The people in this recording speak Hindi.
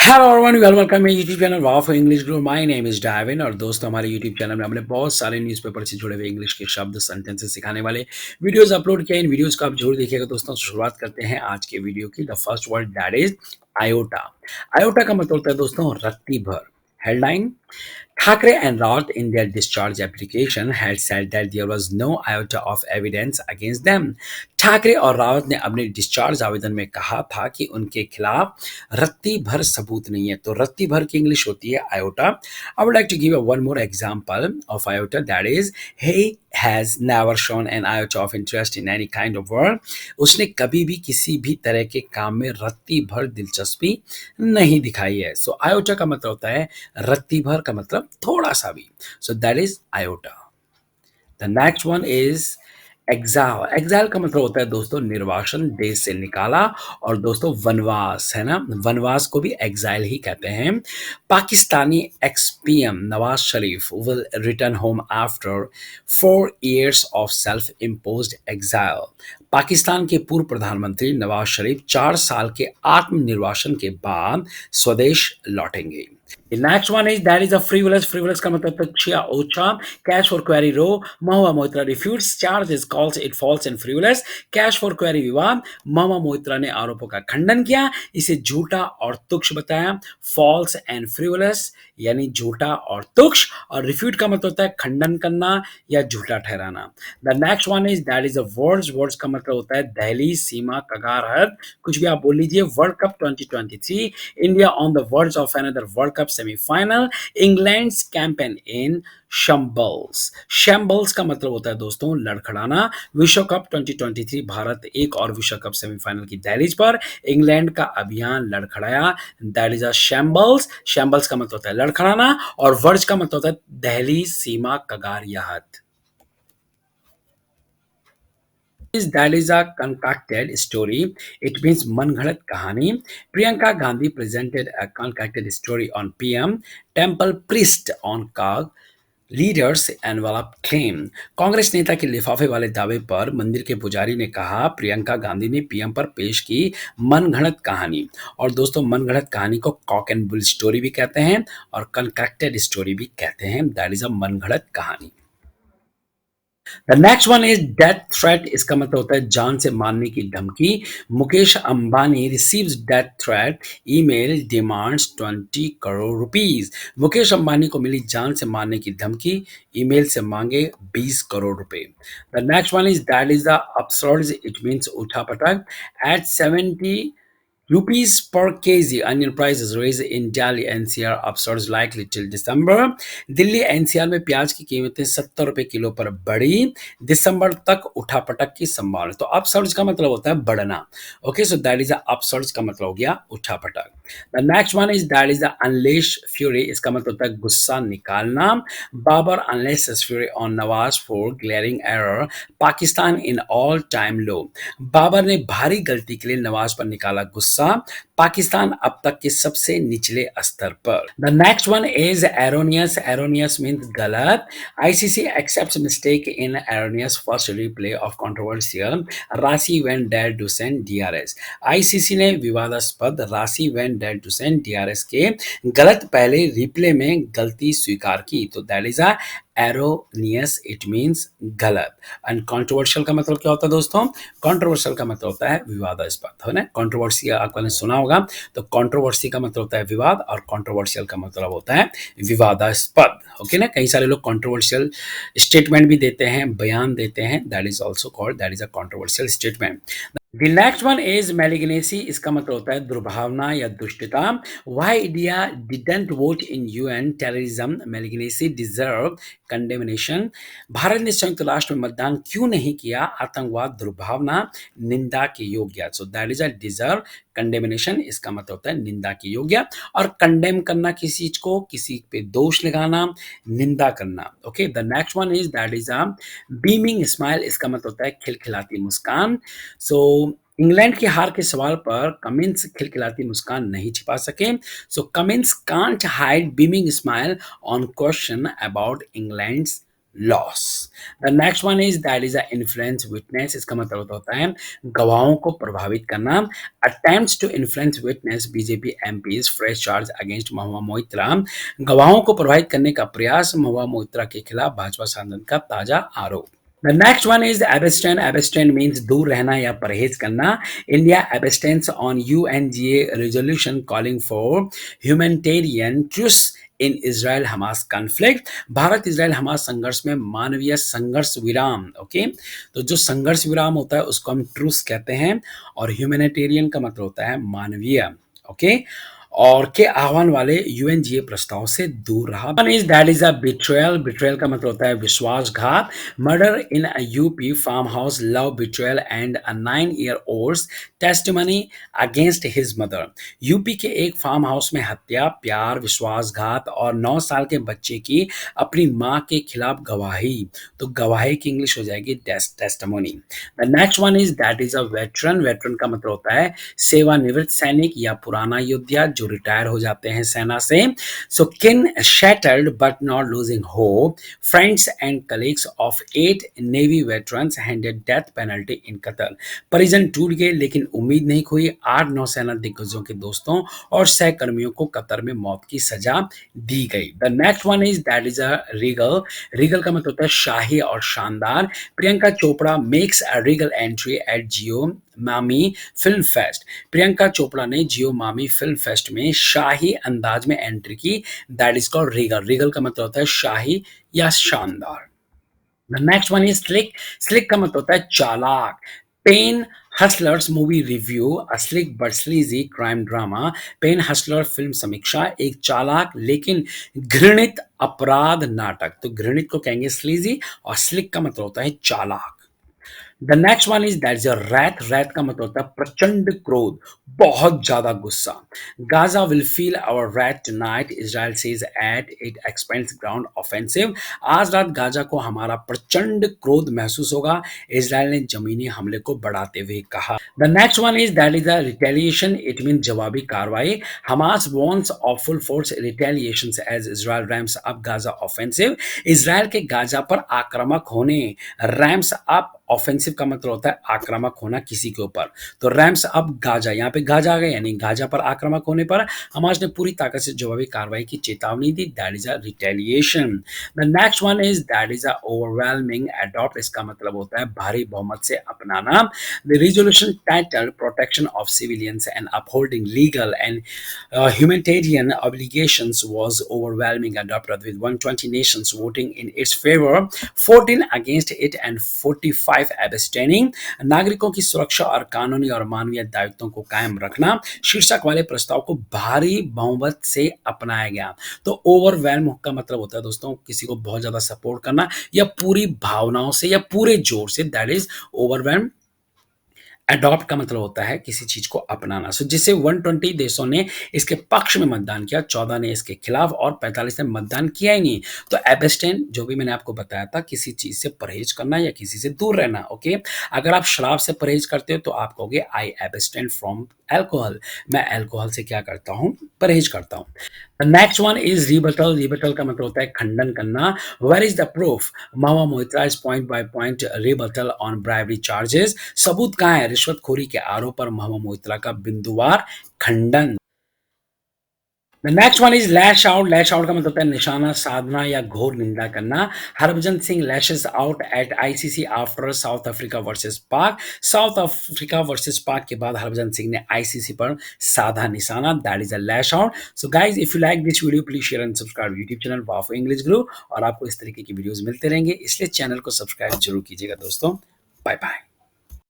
Hello everyone, welcome my YouTube channel wow for English grow. My name is Darwin और दोस्तों, हमारे यूट्यूब चैनल में हमने बहुत सारे न्यूज़पेपर से जुड़े हुए इंग्लिश के शब्द सेंटेंसेस सिखाने वाले वीडियोस अपलोड किए। इन वीडियोस को आप जरूर देखिएगा दोस्तों। शुरुआत करते हैं आज के वीडियो की। The first word that is iota. Iota का मतलब होता है दोस्तों रत्ती भर। Headline: Thackeray and Roth, in their discharge application, had said that there was no iota of evidence against them. Thackeray और रावत ने अपने डिस्चार्ज आवेदन में कहा था कि उनके खिलाफ रत्ती भर सबूत नहीं है। तो रत्ती भर की इंग्लिश होती है iota. I would like to give one more example of iota, that is he has never shown an iota of interest in any kind of work. उसने कभी भी किसी भी तरह के काम में रत्ती भर दिलचस्पी नहीं दिखाई है। सो आयोटा का मतलब होता है रत्ती भर का मतलब थोड़ा सा भी। So that is iota. The next one is exile. Exile का मतलब होता है दोस्तों निर्वासन, देश से निकाला। और दोस्तों वनवास है ना, वनवास को भी एग्जाइल ही कहते हैं। Pakistani x PM Nawaz Sharif will return home after 4 years of self imposed exile. Pakistan के पूर्व प्रधानमंत्री नवाज शरीफ 4 साल के आत्मनिर्वासन के बाद स्वदेश लौटेंगे। The next one is that is a frivolous. Frivolous का मतलब तच्छा ओछा। Cash for query row. Mahua Moitra refutes charges, calls it false and frivolous. Cash for query विवाद। महुआ मोइत्रा ने आरोपों का खंडन किया, इसे झूठा और तुक्ष बताया। False and frivolous यानी झूठा और तुक्ष, और refute का मतलब होता है खंडन करना या झूठा ठहराना। The next one is that is a words. Words का मतलब होता है दहलीज, सीमा, कगार, हद। कुछ भी आप बोल लीजिए। World cup 2023, India on the verge of another world cup semifinal, England's campaign in shambles. Shambles का मतलब होता है दोस्तों लड़खड़ाना। विश्व कप 2023, भारत एक और विश्व कप सेमीफाइनल की दहलीज पर, इंग्लैंड का अभियान लड़खड़ाया। That is a shambles. Shambles का मतलब होता है लड़खड़ाना, और वर्ज का मतलब होता है दहलीज, सीमा, कगार या हद। That is a concocted story. It means मनगढ़ंत कहानी। Priyanka Gandhi presented a concocted story on PM. Temple priest on COG. Leaders envelope claim. Congress नेता के लिफाफे वाले दावे पर मंदिर के पुजारी ने कहा प्रियंका गांधी ने पीएम पर पेश की मनगढ़ंत कहानी। और दोस्तों मनगढ़ंत कहानी को कॉक एंड बुल स्टोरी भी कहते हैं और कंकैक्टेड स्टोरी भी कहते हैं। दैट इज अ मनगढ़ंत कहानी। The next one is death threat. इसका मतलब होता है जान से मारने की धमकी। Mukesh Ambani receives death threat, email demands 20 crore rupees. Mukesh Ambani को मिली जान से मारने की धमकी, ईमेल से मांगे 20 करोड़ रुपए। The next one is that is the upsurge. It means उठापटक। At 70 rupees per kg, onion prices raised in Delhi NCR upsurge likely till December. Delhi NCR में प्याज की कीमतें 70 रुपए किलो पर बढ़ी, दिसंबर तक उठापटक की संभावना। तो अपसर्ज का मतलब होता है बढ़ना। Okay, so that is upsurge का मतलब हो गया उठापटक। The next one is that is the unleash fury. इसका मतलब होता है गुस्सा निकालना। Babar unleashes fury on Nawaz for glaring error, Pakistan in all time low. Babar ने भारी गलती के लिए नवाज पर निकाला गुस्सा, पाकिस्तान अब तक के सबसे निचले स्तर पर। The next one is erroneous. Erroneous means गलत। ICC accepts mistake in erroneous first replay of controversial Rassie van der Dussen DRS. ICC ने विवादास्पद Rassie van der Dussen DRS के गलत पहले रिप्ले में गलती स्वीकार की। तो that is a erroneous, it means गलत। एंड कंट्रोवर्शियल का मतलब क्या होता है दोस्तों? कंट्रोवर्शियल का मतलब होता है विवादास्पद, है ना। कंट्रोवर्सी आपने सुना होगा। तो कंट्रोवर्सी का मतलब होता है विवाद, और कंट्रोवर्शियल का मतलब होता है विवादास्पद। ओके ना, कई सारे लोग कंट्रोवर्शियल स्टेटमेंट भी देते हैं, बयान देते हैं। That is also called, that is a controversial statement. The next one is malignancy. इसका मतलब होता है दुर्भावना या दुष्टता। Why India didn't vote in UN terrorism malignancy deserve condemnation. Bharat ने संयुक्त राष्ट्र में मतदान क्यों नहीं किया? आतंकवाद दुर्भावना निंदा के योग्य। सो that is a deserve condemnation. इसका मतलब होता है निंदा के योग्य। और कंडेम करना किसी चीज को, किसी पे दोष लगाना, निंदा करना। Okay, the next one is that is a beaming smile. इसका मतलब होता है खिलखिलाती मुस्कान। सो इंग्लैंड की हार के सवाल पर कमिंस खिलखिलाती मुस्कान नहीं छिपा सके। So Cummins can't hide beaming smile on question about England's loss. The next one is that is a influence witness. इसका मतलब होता है गवाहों को प्रभावित करना। Attempts to influence witness BJP MPs fresh charge against Mahua Moitra. गवाहों को प्रभावित करने का प्रयास, महुआ मोइत्रा के खिलाफ भाजपा सांसद का ताजा आरोप। The next one is abstain. Abstain means दूर रहना या परहेज करना. India abstains on UNGA resolution calling for humanitarian truce in Israel Hamas conflict. Bharat Israel Hamas संघर्ष में मानवीय संघर्ष विराम। ओके, तो जो संघर्ष विराम होता है उसको हम ट्रूस कहते हैं, और ह्यूमैनिटेरियन का मतलब होता है मानवीय। ओके, और के आह्वान वाले यूएनजीए प्रस्ताव से दूर रहा। One is that is a betrayal. Betrayal का मतलब होता है विश्वासघात। Murder in a UP farm house, love betrayal and a 9 year old's testimony against his mother. UP के एक फार्म हाउस में हत्या, प्यार, विश्वासघात और 9 साल के बच्चे की अपनी मां के खिलाफ गवाही। तो गवाही की इंग्लिश हो जाएगी testimony. The next one is that is a veteran. Veteran का मतलब होता है सेवानिवृत्त सैनिक या पुराना योद्धा जो रिटायर हो जाते हैं सेना से। सो किन shattered but not losing hope, friends and colleagues of 8 navy veterans handed death penalty in Qatar. परिजन टूट गए लेकिन उम्मीद नहीं खोई। 8 नौसेना दिग्गजों के दोस्तों और सहकर्मियों को कतर में मौत की सजा दी गई। The next one is that is a regal. Regal का मतलब होता है शाही और शानदार। Priyanka Chopra makes a regal entry at Jio MAMI film fest. Priyanka Chopra ने जियो मामी फिल्म फेस्ट में शाही अंदाज में एंट्री की। That is called regal. Regal का मतलब होता है शाही या शानदार। The next one is slick. Slick का मतलब होता है चालाक। Pain hustlers movie review, a slick but sleazy crime drama. Pain hustler film समीक्षा, एक चालाक लेकिन घृणित अपराध नाटक। तो घृणित को कहेंगे स्लीजी और स्लिक का मतलब होता है चालाक। The next one is that is a wrath. Wrath का मतलब होता है प्रचंड क्रोध, बहुत ज्यादा गुस्सा। Gaza will feel our wrath tonight, Israel says at it expands ground offensive. आज रात गाजा को हमारा प्रचंड क्रोध महसूस होगा, इजराइल ने जमीनी हमले को बढ़ाते हुए कहा। The next one is that is a retaliation. It mean जवाबी कार्रवाई। Hamas wants of full force retaliation as Israel rams up Gaza offensive. Israel के गाजा पर आक्रामक होने। रैम्स अप ऑफेंसिव का मतलब होता है आक्रामक होना किसी के ऊपर। तो रैम्स अप गाजा, यहाँ पे गाजा आ गया, यानी गाजा पर आक्रामक होने पर हमास ने पूरी ताकत से जवाबी कार्रवाई की चेतावनी दी। That is a retaliation. The next one is that is a overwhelming adopt. इसका मतलब होता है भारी बहुमत से अपनाना। The resolution title protection of civilians and upholding legal and humanitarian obligations was overwhelming adopted with 120 nations voting in its favor, 14 against it and 45 abstaining। नागरिकों की सुरक्षा और कानूनी और मानवीय दायित्वों को कायम रखना शीर्षक वाले प्रस्ताव को भारी बहुमत से अपनाया गया। तो ओवरवेलम का मतलब होता है दोस्तों किसी को बहुत ज्यादा सपोर्ट करना या पूरी भावनाओं से या पूरे जोर से। That is overwhelm. अडॉप्ट का मतलब होता है किसी चीज को अपनाना। सो जिसे 120 देशों ने इसके पक्ष में मतदान किया, 14 ने इसके खिलाफ और 45 ने मतदान किया ही नहीं। तो एब्स्टेन जो भी मैंने आपको बताया था, किसी चीज से परहेज करना या किसी से दूर रहना। ओके, अगर आप शराब से परहेज करते हो तो आप कहोगे आई एब्स्टेन फ्रॉम एल्कोहल। मैं एल्कोहल से क्या करता हूँ, परहेज करता हूँ। Next one is rebuttal. Rebuttal का मतलब होता है खंडन करना। Where is the proof, Mahua Moitra is point by point rebuttal on bribery charges. सबूत कहाँ है रिश्वतखोरी के आरोप पर महुआ मोइत्रा का बिंदुवार खंडन। The next one is lash out. Lash out का मतलब होता है निशाना साधना या घोर निंदा करना। Harbhajan Singh lashes out at ICC after south Africa versus पाक। साउथ अफ्रीका वर्सेस पाक के बाद हरभजन सिंह ने आईसीसी पर साधा निशाना। That is a lash out. So guys if you like this video please share and subscribe YouTube channel वाफो इंग्लिश गुरु, और आपको इस तरीके की वीडियोस मिलते रहेंगे, इसलिए चैनल को सब्सक्राइब जरूर कीजिएगा दोस्तों। Bye bye.